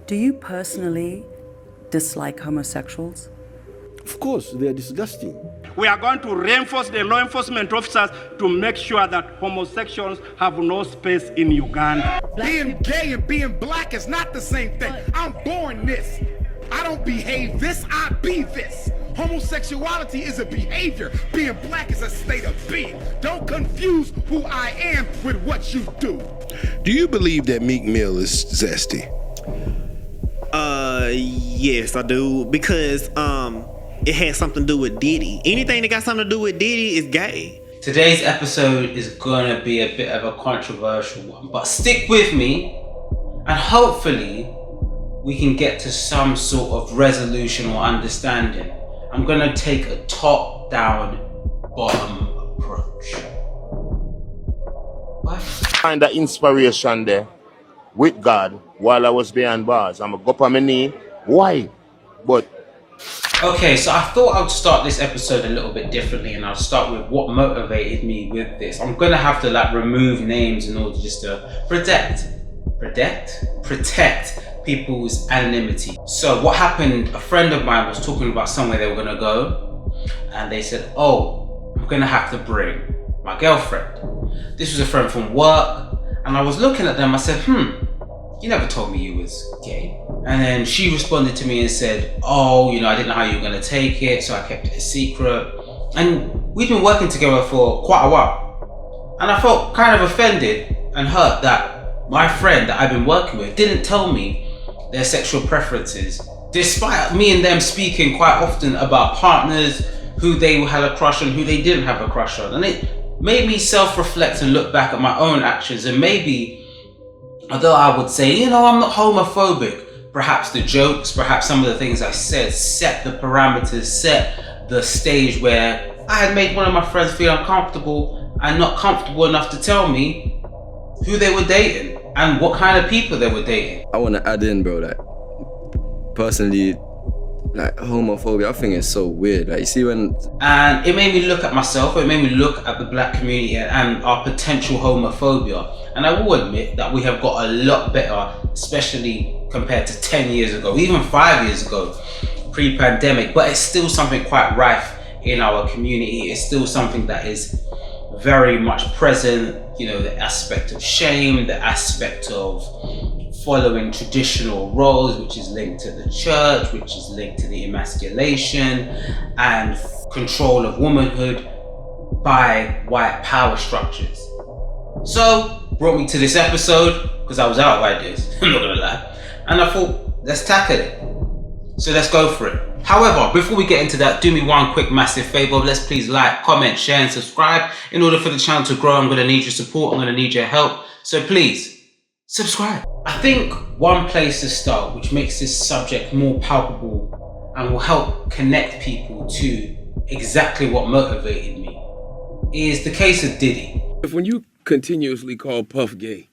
Do you personally dislike homosexuals? Of course, they are disgusting. We are going to reinforce the law enforcement officers to make sure that homosexuals have no space in Uganda. Being gay and being black is not the same thing. I'm born this. I don't behave this, I be this. Homosexuality is a behavior. Being black is a state of being. Don't confuse who I am with what you do. Do you believe that Meek Mill is zesty? Yes, I do. Because, it has something to do with Diddy. Anything that got something to do with Diddy is gay. Today's episode is gonna be a bit of a controversial one, but stick with me and hopefully we can get to some sort of resolution or understanding. I'm gonna take a top-down, bottom approach. What? Find that inspiration there with God while I was behind bars. I'm gonna go up on my knee. Why? But okay, so I thought I'd start this episode a little bit differently, and I'll start with what motivated me with this. I'm gonna have to remove names in order just to protect people's anonymity. So what happened, a friend of mine was talking about somewhere they were gonna go, and they said, oh, I'm gonna have to bring my girlfriend. This was a friend from work, and I was looking at them, I said, you never told me you was gay. And then she responded to me and said, oh, I didn't know how you were gonna take it, so I kept it a secret. And we'd been working together for quite a while. And I felt kind of offended and hurt that my friend that I've been working with didn't tell me their sexual preferences, despite me and them speaking quite often about partners, who they had a crush on, who they didn't have a crush on. And it made me self-reflect and look back at my own actions, and maybe, although I would say, I'm not homophobic, perhaps the jokes, perhaps some of the things I said set the parameters, set the stage where I had made one of my friends feel uncomfortable and not comfortable enough to tell me who they were dating and what kind of people they were dating. I want to add in, bro, that personally, homophobia, I think it's so weird. You see when... And it made me look at myself, it made me look at the black community and our potential homophobia. And I will admit that we have got a lot better, especially compared to 10 years ago, even 5 years ago, pre-pandemic, but it's still something quite rife in our community. It's still something that is very much present, the aspect of shame, the aspect of following traditional roles, which is linked to the church, which is linked to the emasculation and control of womanhood by white power structures. So, brought me to this episode because I was out of ideas, I'm not gonna lie. And I thought, let's tackle it. So let's go for it. However, before we get into that, do me one quick massive favor. Let's please like, comment, share, and subscribe. In order for the channel to grow, I'm gonna need your support, I'm gonna need your help. So please, subscribe. I think one place to start, which makes this subject more palpable and will help connect people to exactly what motivated me, is the case of Diddy. When you continuously call Puff gay,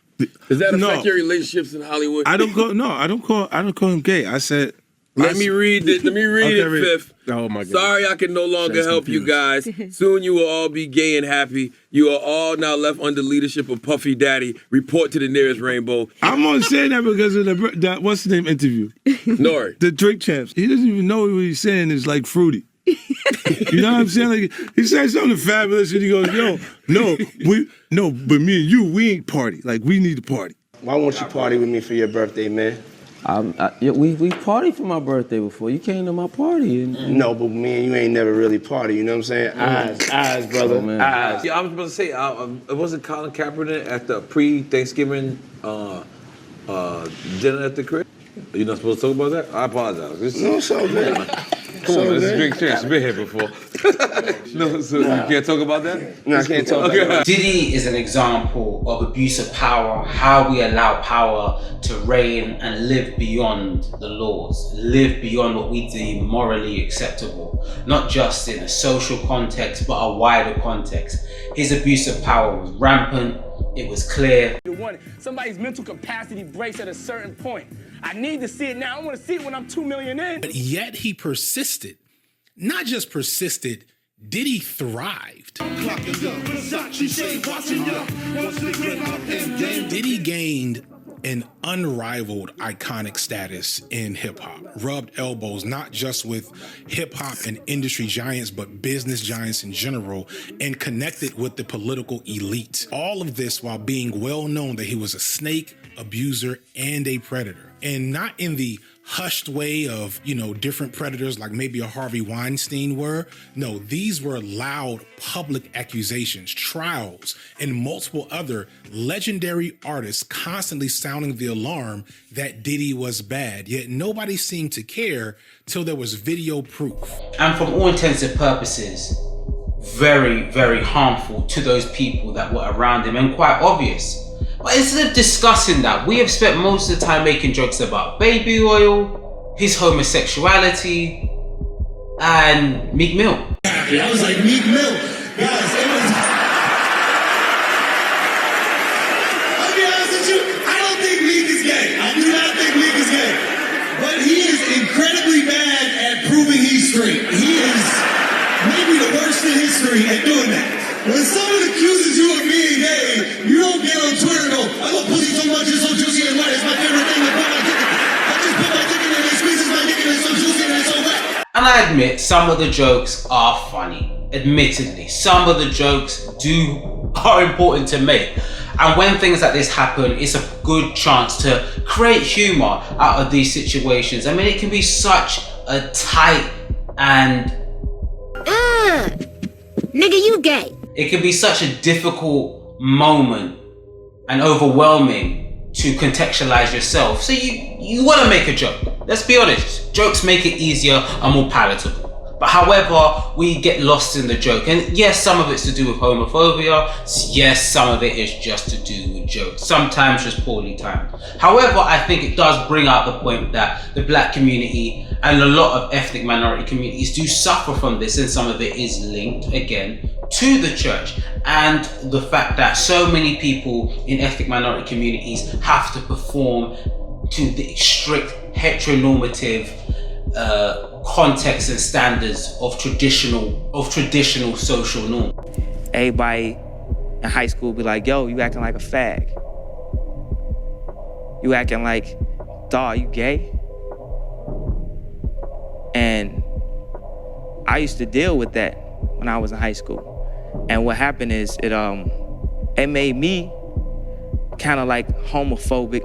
does that affect your relationships in Hollywood? I don't call him gay. I said, Let me read it, Fifth. Oh my God. Sorry I can no longer help you guys. Soon you will all be gay and happy. You are all now left under leadership of Puffy Daddy. Report to the nearest rainbow. I'm only saying that because of that what's the name interview? Nori. The Drink Champs. He doesn't even know what he's saying is fruity. You know what I'm saying? He said something fabulous and he goes, but me and you, we ain't party. We need to party. why won't you party with me for your birthday, man? We partied for my birthday before. You came to my party. No, but me and you ain't never really party, you know what I'm saying? Eyes, brother, eyes. Yeah, I was about to say, it wasn't Colin Kaepernick at the pre-Thanksgiving dinner at the crib? You're not supposed to talk about that? I apologize. No, it's all good. Come on, this is Drink Champs. You've been here before. No, so you can't talk about that? No, I can't talk about that. Diddy is an example of abuse of power, how we allow power to reign and live beyond the laws, live beyond what we deem morally acceptable, not just in a social context, but a wider context. His abuse of power was rampant, it was clear. Somebody's mental capacity breaks at a certain point. I need to see it now. I want to see it when I'm 2 million in. But yet he persisted. Not just persisted, Diddy thrived. Diddy gained an unrivaled iconic status in hip-hop, rubbed elbows not just with hip-hop and industry giants, but business giants in general, and connected with the political elite. All of this while being well known that he was a snake, abuser, and a predator. And not in the hushed way of, different predators like maybe a Harvey Weinstein were. No, these were loud public accusations, trials, and multiple other legendary artists constantly sounding the alarm that Diddy was bad. Yet nobody seemed to care till there was video proof. And from all intents and purposes, very, very harmful to those people that were around him, and quite obvious. But instead of discussing that, we have spent most of the time making jokes about baby oil, his homosexuality, and Meek Mill. I was like, Meek Mill, guys, it was... I'll be honest with you, I don't think Meek is gay. I do not think Meek is gay. But he is incredibly bad at proving he's straight. He is maybe the worst in history at doing that. When someone accuses you of being gay, you don't get on Twitter and go, I love pussy so much, it's so juicy and wet, it's my favorite thing to put my dick in. I just put my dick in and it squeezes my dick and it's so juicy and it's so wet. And I admit, some of the jokes are funny. Admittedly, some of the jokes are important to make. And when things like this happen, it's a good chance to create humor out of these situations. I mean, it can be such a tight and... nigga, you gay. It can be such a difficult moment and overwhelming to contextualize yourself. So you want to make a joke. Let's be honest. Jokes make it easier and more palatable. But however, we get lost in the joke. And yes, some of it's to do with homophobia. Yes, some of it is just to do with jokes. Sometimes just poorly timed. However, I think it does bring out the point that the black community and a lot of ethnic minority communities do suffer from this, and some of it is linked, again, to the church. And the fact that so many people in ethnic minority communities have to perform to the strict heteronormative context and standards of traditional social norm. Everybody in high school be like, yo, you acting like a fag. You acting like, dawg, you gay? And I used to deal with that when I was in high school. And what happened is it made me kind of like homophobic,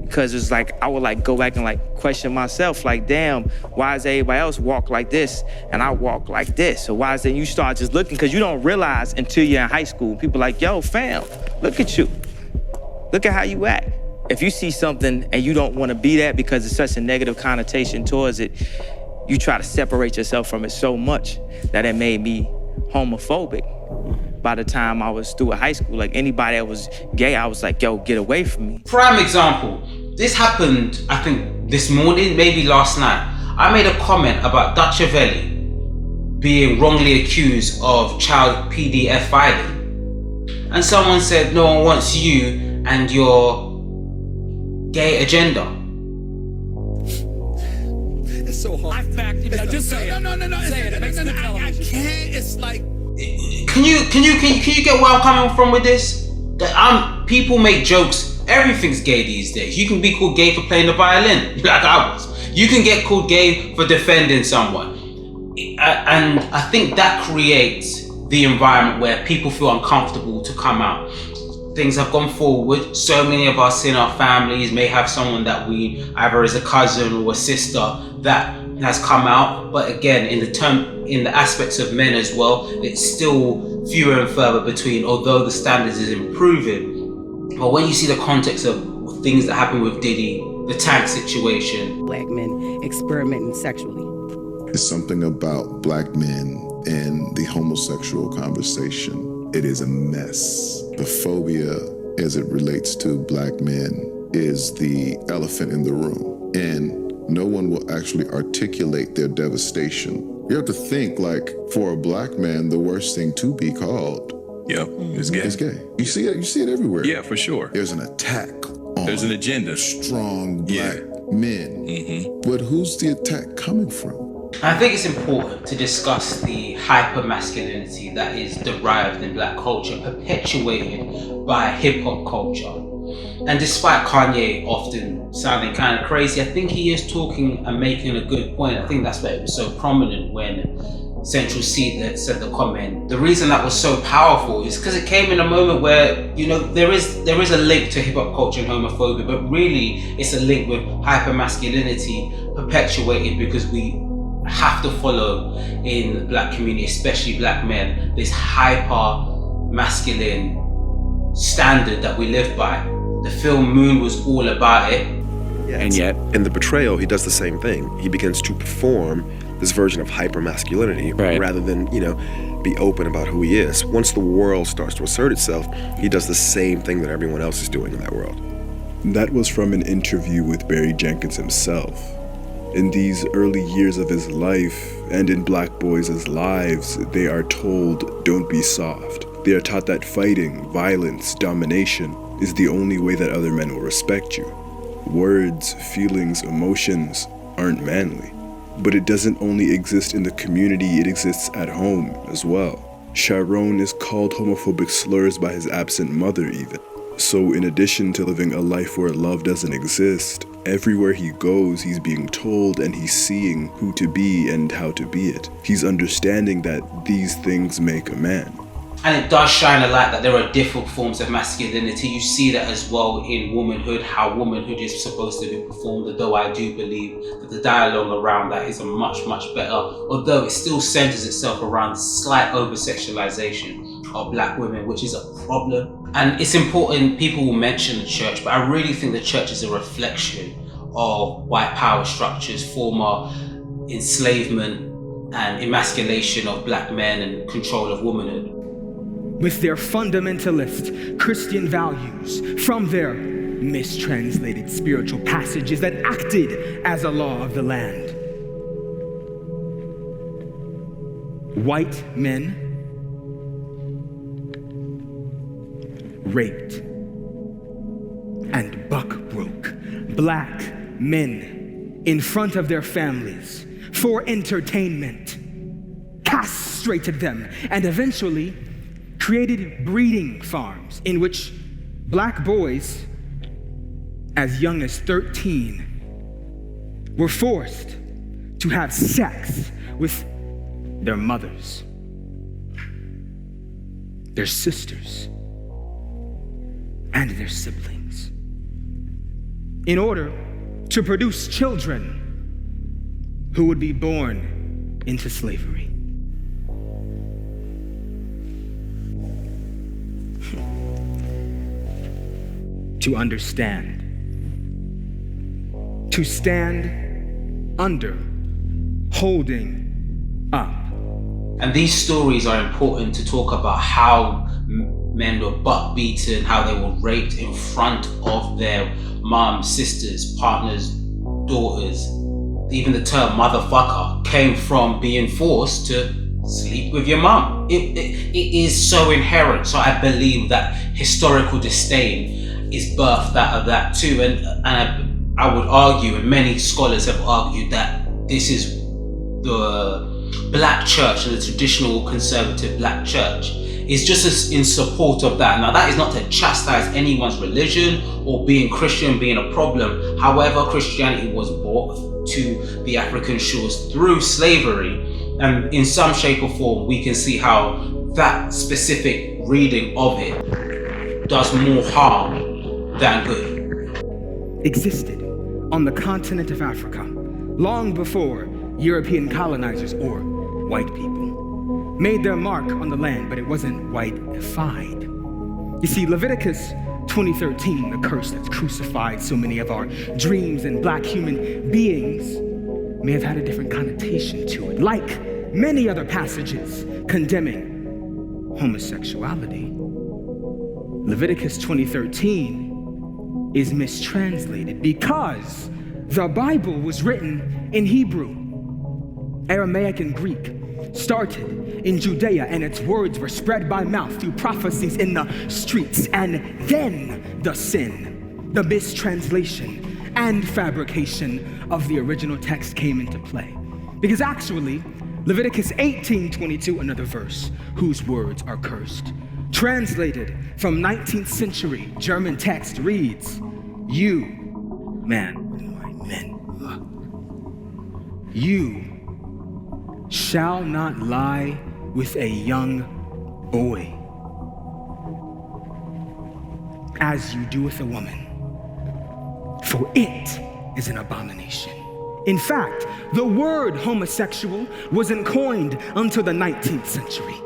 because it's like I would like go back and like question myself, like, damn, why does everybody else walk like this and I walk like this? So why is it you start just looking, because you don't realize until you're in high school. People like, yo, fam, look at you. Look at how you act. If you see something and you don't want to be that because it's such a negative connotation towards it, you try to separate yourself from it so much that it made me homophobic. By the time I was through high school, like anybody that was gay, I was like, yo, get away from me. Prime example, this happened, I think this morning, maybe last night. I made a comment about Dutchavelli being wrongly accused of child PDF filing. And someone said, no one wants you and your gay agenda. It's so hard. I've backed you. Just say it. No. Say it. It makes good television. I can't. It's like. Can you get where I'm coming from with this? That people make jokes. Everything's gay these days. You can be called gay for playing the violin, like I was. You can get called gay for defending someone. And I think that creates the environment where people feel uncomfortable to come out. Things have gone forward. So many of us in our families may have someone that we either as a cousin or a sister that has come out. But again, in the aspects of men as well, it's still fewer and further between, although the standards is improving. But when you see the context of things that happened with Diddy, the Tank situation. Black men experimenting sexually. It's something about black men and the homosexual conversation. It is a mess. The phobia as it relates to black men is the elephant in the room. And no one will actually articulate their devastation. You have to think, like, for a black man, the worst thing to be called is gay. Is gay. You see it everywhere. Yeah, for sure. There's an attack on There's an agenda. Strong black men. But who's the attack coming from? I think it's important to discuss the hyper-masculinity that is derived in black culture, perpetuated by hip-hop culture. And despite Kanye often sounding kind of crazy, I think he is talking and making a good point. I think that's why it was so prominent when Central C that said the comment. The reason that was so powerful is because it came in a moment where, you know, there is a link to hip-hop culture and homophobia, but really it's a link with hyper-masculinity perpetuated because we have to follow in the black community, especially black men, this hyper-masculine standard that we live by. The film Moon was all about it. And yet, in the portrayal, he does the same thing. He begins to perform this version of hyper-masculinity rather than, you know, be open about who he is. Once the world starts to assert itself, he does the same thing that everyone else is doing in that world. That was from an interview with Barry Jenkins himself. In these early years of his life, and in black boys' lives, they are told, don't be soft. They are taught that fighting, violence, domination is the only way that other men will respect you. Words, feelings, emotions aren't manly. But it doesn't only exist in the community, it exists at home as well. Sharon is called homophobic slurs by his absent mother even. So in addition to living a life where love doesn't exist, everywhere he goes, he's being told and he's seeing who to be and how to be it. He's understanding that these things make a man. And it does shine a light that there are different forms of masculinity. You see that as well in womanhood, how womanhood is supposed to be performed, although I do believe that the dialogue around that is a much, much better, although it still centers itself around slight over-sexualization of black women, which is a problem. And it's important, people will mention the church, but I really think the church is a reflection of white power structures, former enslavement and emasculation of black men and control of womanhood. With their fundamentalist Christian values from their mistranslated spiritual passages that acted as a law of the land. White men raped and buck broke black men in front of their families for entertainment, castrated them, and eventually created breeding farms in which black boys as young as 13 were forced to have sex with their mothers, their sisters, and their siblings in order to produce children who would be born into slavery. To understand, to stand under, holding up. And these stories are important to talk about how men were butt beaten, how they were raped in front of their moms, sisters, partners, daughters. Even the term motherfucker came from being forced to sleep with your mom. It is so inherent. So I believe that historical disdain is birthed out of that too. And I would argue, and many scholars have argued, that this is the black church and the traditional conservative black church is just as in support of that. Now that is not to chastise anyone's religion or being Christian being a problem. However, Christianity was brought to the African shores through slavery, and in some shape or form we can see how that specific reading of it does more harm than good. Existed on the continent of Africa long before European colonizers or white people made their mark on the land, but it wasn't white-ified. You see, Leviticus 20:13, the curse that's crucified so many of our dreams and black human beings, may have had a different connotation to it, like many other passages condemning homosexuality. Leviticus 20:13 is mistranslated because the Bible was written in Hebrew. Aramaic and Greek started in Judea, and its words were spread by mouth through prophecies in the streets. And then the sin, the mistranslation, and fabrication of the original text came into play. Because actually, Leviticus 18:22, another verse, whose words are cursed, translated from 19th century German text, reads, "You, men, you shall not lie with a young boy as you do with a woman, for it is an abomination." In fact, the word homosexual wasn't coined until the 19th century.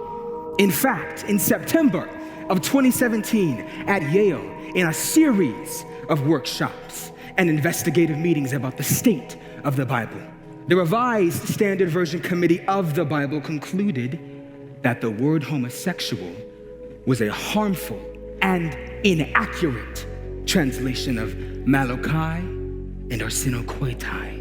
In fact, in September of 2017 at Yale, in a series of workshops and investigative meetings about the state of the Bible, the Revised Standard Version Committee of the Bible concluded that the word homosexual was a harmful and inaccurate translation of Malachi and Arsinokoitai.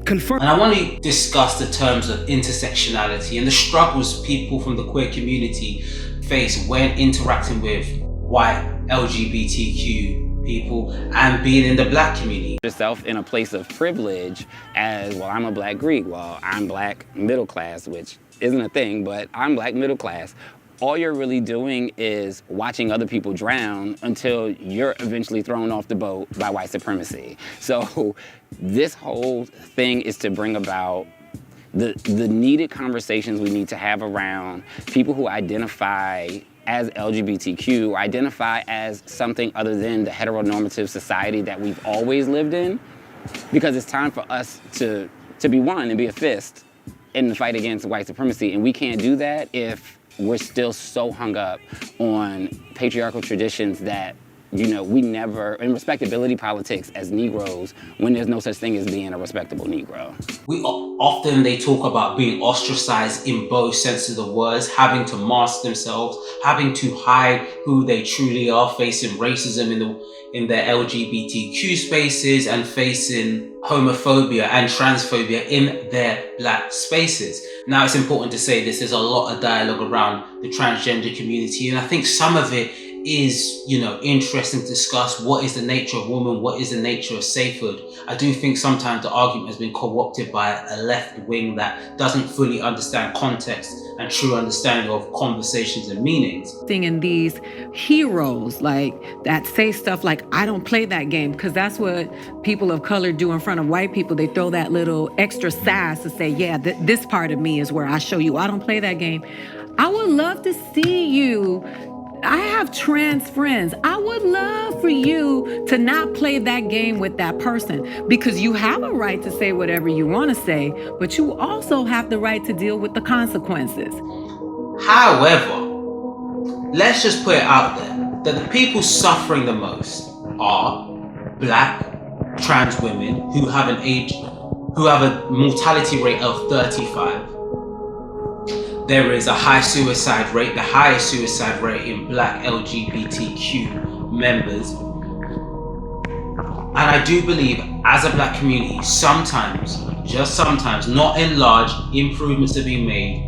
And I want to discuss the terms of intersectionality and the struggles people from the queer community face when interacting with white LGBTQ people and being in the black community. Yourself in a place of privilege as, well, I'm a black Greek, well, I'm black middle class, which isn't a thing, but I'm black middle class. All you're really doing is watching other people drown until you're eventually thrown off the boat by white supremacy. So this whole thing is to bring about the needed conversations we need to have around people who identify as LGBTQ, identify as something other than the heteronormative society that we've always lived in, because it's time for us to be one and be a fist in the fight against white supremacy. And we can't do that if we're still so hung up on patriarchal traditions that, you know, we never, in respectability politics as Negroes, when there's no such thing as being a respectable Negro. Often they talk about being ostracized in both senses of the words, having to mask themselves, having to hide who they truly are, facing racism in their LGBTQ spaces and facing homophobia and transphobia in their black spaces. Now, it's important to say this, there's a lot of dialogue around the transgender community, and I think some of it is, you know, interesting to discuss. What is the nature of woman? What is the nature of sainthood? I do think sometimes the argument has been co-opted by a left wing that doesn't fully understand context and true understanding of conversations and meanings. In these heroes like that say stuff like, I don't play that game, because that's what people of color do in front of white people. They throw that little extra sass to say, yeah, this part of me is where I show you I don't play that game. I would love to see you. I have trans friends. I would love for you to not play that game with that person, because you have a right to say whatever you want to say, but you also have the right to deal with the consequences. However, let's just put it out there that the people suffering the most are black trans women who have a mortality rate of 35. There is a high suicide rate, the highest suicide rate in black LGBTQ members. And I do believe as a black community, sometimes, just sometimes, not in large, improvements to be made,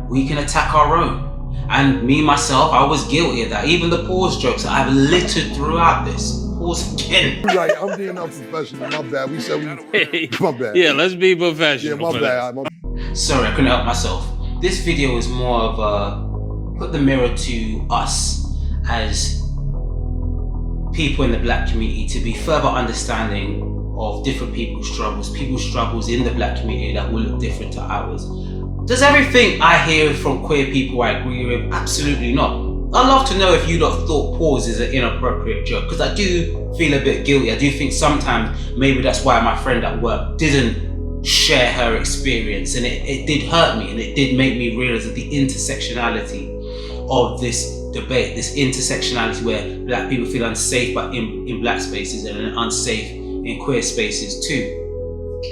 we can attack our own. And me, myself, I was guilty of that. Even the pause jokes I've littered throughout this. Pause again. Right, I'm being unprofessional, my bad. We said my bad. Yeah, let's be professional. Yeah, my bad. Sorry, I couldn't help myself. This video is more of a put the mirror to us as people in the black community to be further understanding of different people's struggles in the black community that will look different to ours. Does everything I hear from queer people I agree with? Absolutely not. I'd love to know if you lot thought pause is an inappropriate joke, because I do feel a bit guilty. I do think sometimes maybe that's why my friend at work didn't share her experience, and it did hurt me, and it did make me realize that the intersectionality of this debate, this intersectionality where black people feel unsafe but in black spaces and unsafe in queer spaces too.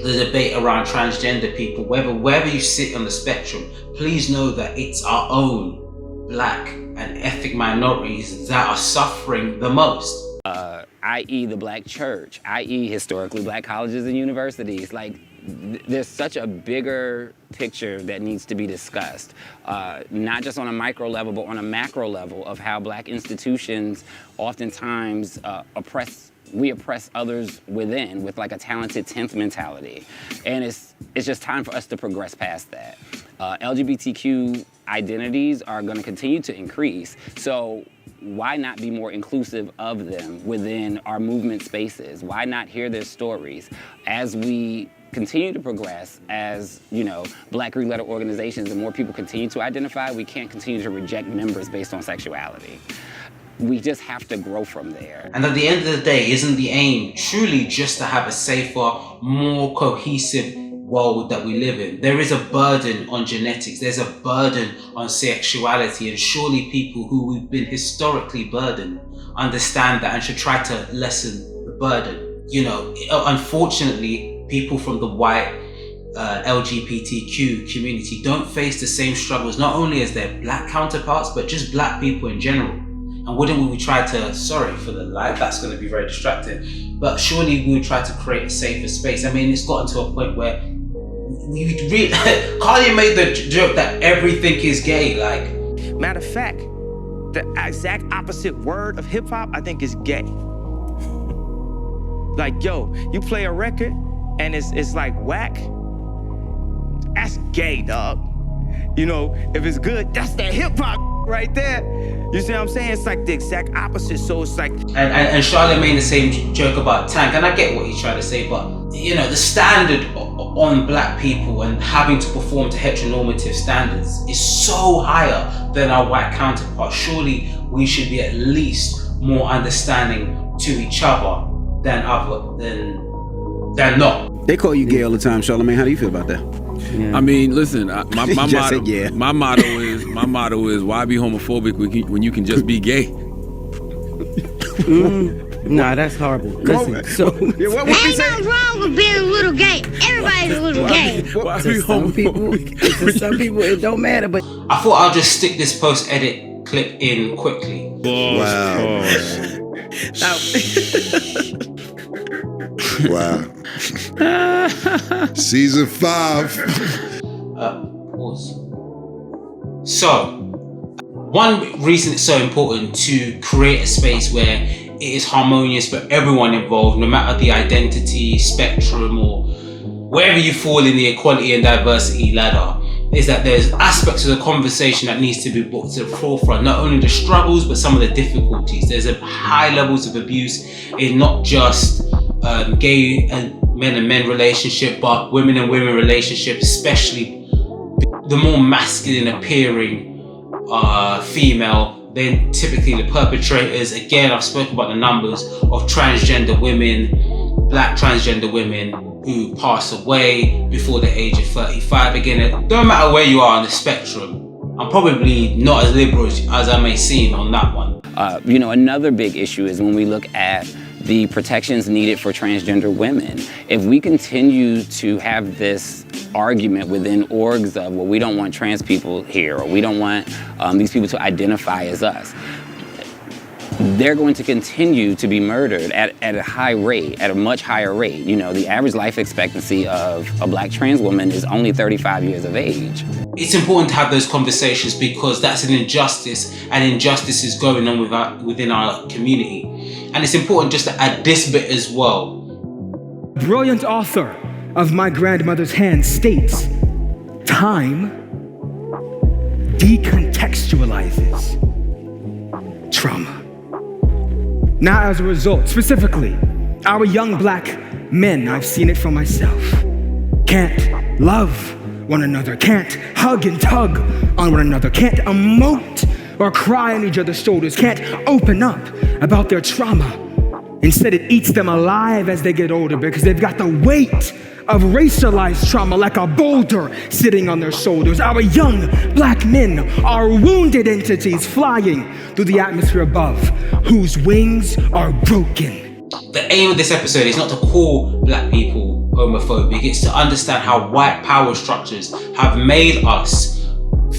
The debate around transgender people, wherever you sit on the spectrum, please know that it's our own black and ethnic minorities that are suffering the most. I.e. the black church, i.e. historically black colleges and universities. Like, there's such a bigger picture that needs to be discussed, not just on a micro level, but on a macro level of how black institutions oftentimes oppress others within with like a talented 10th mentality. And it's just time for us to progress past that. LGBTQIA identities are going to continue to increase. So why not be more inclusive of them within our movement spaces? Why not hear their stories as we continue to progress as, Black Greek letter organizations, the more people continue to identify, we can't continue to reject members based on sexuality. We just have to grow from there. And at the end of the day, isn't the aim truly just to have a safer, more cohesive world that we live in? There is a burden on genetics, there's a burden on sexuality, and surely people who we've been historically burdened understand that and should try to lessen the burden. Unfortunately, people from the white LGBTQ community don't face the same struggles, not only as their Black counterparts, but just Black people in general. And wouldn't we try to, sorry for the light, that's going to be very distracting, but surely we would try to create a safer space. I mean, it's gotten to a point where Kanye made the joke that everything is gay, like. Matter of fact, the exact opposite word of hip hop, I think, is gay. Like, yo, you play a record and it's like whack, that's gay, dog. If it's good, that's that hip hop right there. You see what I'm saying? It's like the exact opposite. So it's like. And Charlotte made the same joke about Tank, and I get what he's trying to say, but the standard on Black people and having to perform to heteronormative standards is so higher than our white counterparts. Surely we should be at least more understanding to each other than not. They call you gay all the time, Charlamagne. How do you feel about that? Yeah. I mean, listen, my motto is why be homophobic when you can just be gay? Nah, that's horrible. Listen, ain't nothing wrong with being a little gay. Everybody's a little gay. To some people, it don't matter. But I thought I'll just stick this post-edit clip in quickly. Wow. Wow. Season 5. Pause. So, one reason it's so important to create a space where it is harmonious for everyone involved, no matter the identity, spectrum, or wherever you fall in the equality and diversity ladder, is that there's aspects of the conversation that needs to be brought to the forefront. Not only the struggles, but some of the difficulties. There's a high levels of abuse in not just gay and men relationship, but women and women relationship, especially the more masculine appearing female, then typically the perpetrators. Again, I've spoken about the numbers of transgender women, Black transgender women who pass away before the age of 35. Again, it don't matter where you are on the spectrum. I'm probably not as liberal as I may seem on that one. Another big issue is when we look at the protections needed for transgender women. If we continue to have this argument within orgs of, well, we don't want trans people here, or we don't want these people to identify as us, they're going to continue to be murdered at a high rate, at a much higher rate. The average life expectancy of a Black trans woman is only 35 years of age. It's important to have those conversations because that's an injustice, and injustice is going on within our community. And it's important just to add this bit as well. Brilliant author of My Grandmother's Hand states, time decontextualizes trauma. Now, as a result, specifically, our young Black men, I've seen it for myself, can't love one another, can't hug and tug on one another, can't emote or cry on each other's shoulders, can't open up about their trauma. Instead, it eats them alive as they get older because they've got the weight of racialized trauma like a boulder sitting on their shoulders. Our young Black men are wounded entities flying through the atmosphere above, whose wings are broken. The aim of this episode is not to call Black people homophobic, it's to understand how white power structures have made us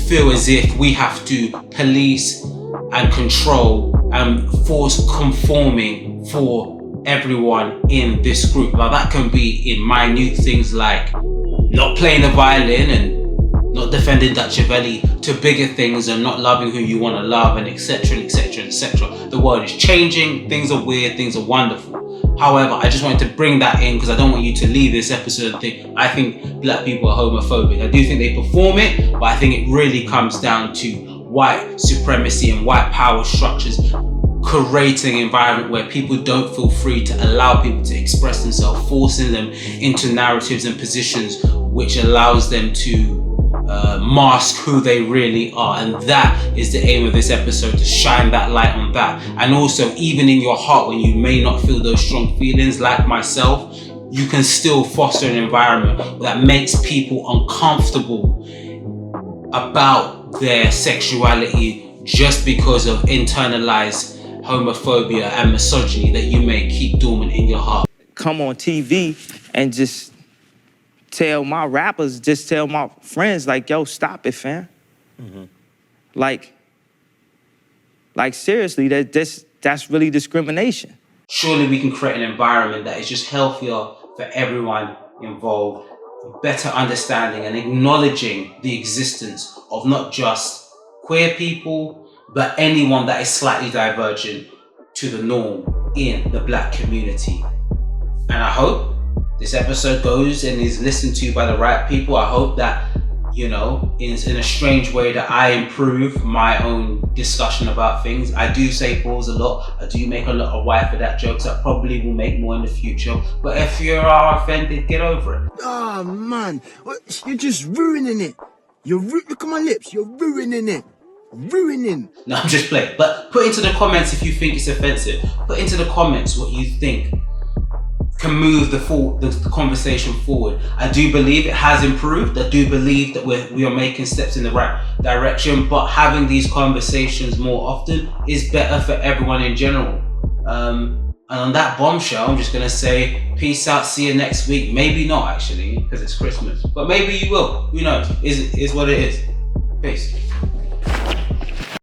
feel as if we have to police and control and force conforming for everyone in this group. Now that can be in minute things like not playing the violin and not defending Dutchavelli, to bigger things and not loving who you want to love, and etc, etc, etc. The world is changing, things are weird, things are wonderful. However, I just wanted to bring that in because I don't want you to leave this episode and think, I think black people are homophobic. I do think they perform it, but I think it really comes down to white supremacy and white power structures creating an environment where people don't feel free to allow people to express themselves, forcing them into narratives and positions which allows them to mask who they really are. And that is the aim of this episode, to shine that light on that. And also, even in your heart, when you may not feel those strong feelings like myself, you can still foster an environment that makes people uncomfortable about their sexuality just because of internalized homophobia and misogyny that you may keep dormant in your heart. Come on TV and just tell my rappers, just tell my friends, like, yo, stop it, fam. Like seriously, that's really discrimination. Surely we can create an environment that is just healthier for everyone involved, better understanding and acknowledging the existence of not just queer people, but anyone that is slightly divergent to the norm in the black community. And I hope this episode goes and is listened to by the right people. I hope that, you know, in a strange way, that I improve my own discussion about things. I do say balls a lot. I do make a lot of white for that jokes. I probably will make more in the future. But if you are offended, get over it. Oh man, you're just ruining it. Look at my lips. You're ruining it. Ruining. No, I'm just playing. But put into the comments if you think it's offensive. Put into the comments what you think can move the conversation forward. I do believe it has improved. I do believe that we are making steps in the right direction, but having these conversations more often is better for everyone in general. And on that bombshell, I'm just gonna say peace out, see you next week. Maybe not actually, because it's Christmas, but maybe you will. Who knows? Is what it is. Peace.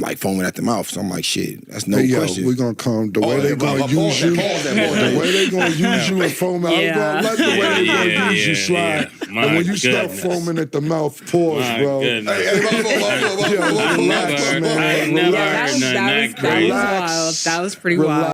Like foaming at the mouth, so I'm like, shit, that's no hey, question. We're gonna come the way they're gonna use you. The way they're gonna use you and foam out. I'm gonna let the way they're gonna use you slide. And when you start foaming at the mouth, pause, bro. Hey, relax, man. That was wild. That was pretty wild.